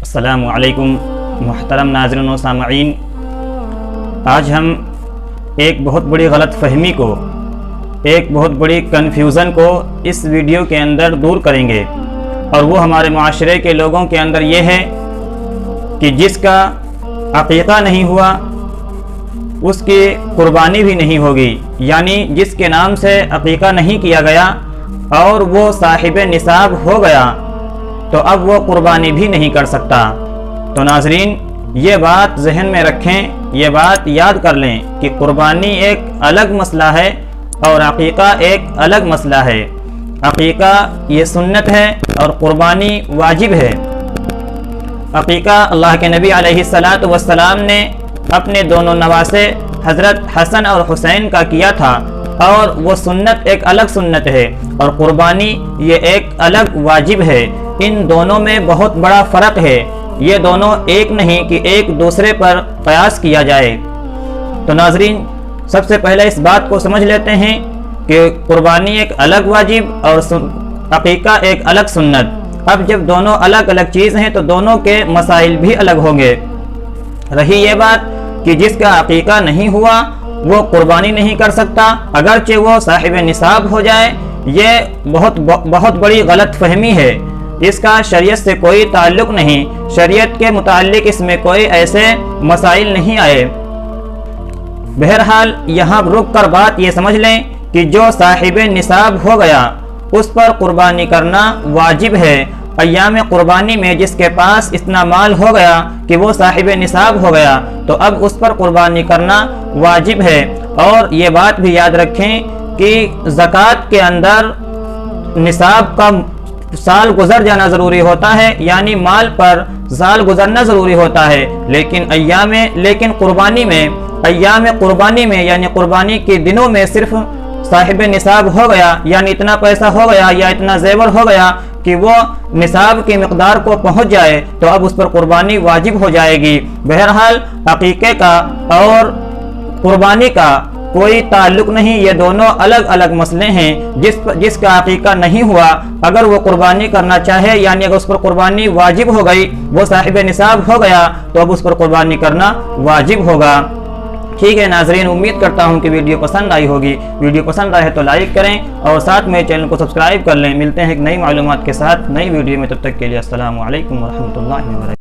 السلام علیکم محترم ناظرین و سامعین، آج ہم ایک بہت بڑی غلط فہمی کو، ایک بہت بڑی کنفیوژن کو اس ویڈیو کے اندر دور کریں گے، اور وہ ہمارے معاشرے کے لوگوں کے اندر یہ ہے کہ جس کا عقیقہ نہیں ہوا اس کی قربانی بھی نہیں ہوگی، یعنی جس کے نام سے عقیقہ نہیں کیا گیا اور وہ صاحب نصاب ہو گیا تو اب وہ قربانی بھی نہیں کر سکتا۔ تو ناظرین، یہ بات ذہن میں رکھیں، یہ بات یاد کر لیں کہ قربانی ایک الگ مسئلہ ہے اور عقیقہ ایک الگ مسئلہ ہے۔ عقیقہ یہ سنت ہے اور قربانی واجب ہے۔ عقیقہ اللہ کے نبی علیہ السلام نے اپنے دونوں نواسے حضرت حسن اور حسین کا کیا تھا، اور وہ سنت ایک الگ سنت ہے اور قربانی یہ ایک الگ واجب ہے۔ ان دونوں میں بہت بڑا فرق ہے، یہ دونوں ایک نہیں کہ ایک دوسرے پر قیاس کیا جائے۔ تو ناظرین، سب سے پہلے اس بات کو سمجھ لیتے ہیں کہ قربانی ایک الگ واجب اور عقیقہ ایک الگ سنت۔ اب جب دونوں الگ الگ چیز ہیں تو دونوں کے مسائل بھی الگ ہوں گے۔ رہی یہ بات کہ جس کا عقیقہ نہیں ہوا وہ قربانی نہیں کر سکتا اگرچہ وہ صاحب نصاب ہو جائے، یہ بہت بڑی غلط فہمی ہے۔ اس کا شریعت سے کوئی تعلق نہیں، شریعت کے متعلق اس میں کوئی ایسے مسائل نہیں آئے۔ بہرحال یہاں رک کر بات یہ سمجھ لیں کہ جو صاحب نصاب ہو گیا اس پر قربانی کرنا واجب ہے۔ ایام قربانی میں جس کے پاس اتنا مال ہو گیا کہ وہ صاحب نصاب ہو گیا تو اب اس پر قربانی کرنا واجب ہے۔ اور یہ بات بھی یاد رکھیں کہ زکوٰۃ کے اندر نصاب کا سال گزر جانا ضروری ہوتا ہے، یعنی مال پر سال گزرنا ضروری ہوتا ہے، لیکن قربانی میں ایام قربانی میں یعنی قربانی کے دنوں میں صرف صاحب نصاب ہو گیا، یعنی اتنا پیسہ ہو گیا یا اتنا زیور ہو گیا کہ وہ نصاب کی مقدار کو پہنچ جائے تو اب اس پر قربانی واجب ہو جائے گی۔ بہرحال عقیقے کا اور قربانی کا کوئی تعلق نہیں، یہ دونوں الگ الگ مسئلے ہیں۔ جس کا عقیقہ نہیں ہوا اگر وہ قربانی کرنا چاہے، یعنی اگر اس پر قربانی واجب ہو گئی، وہ صاحب نصاب ہو گیا تو اب اس پر قربانی کرنا واجب ہوگا۔ ٹھیک ہے ناظرین، امید کرتا ہوں کہ ویڈیو پسند آئی ہوگی۔ ویڈیو پسند آئے تو لائک کریں اور ساتھ میں چینل کو سبسکرائب کر لیں۔ ملتے ہیں ایک نئی معلومات کے ساتھ نئی ویڈیو میں، تب تک کے لیے السلام علیکم ورحمۃ اللہ وبرکاتہ۔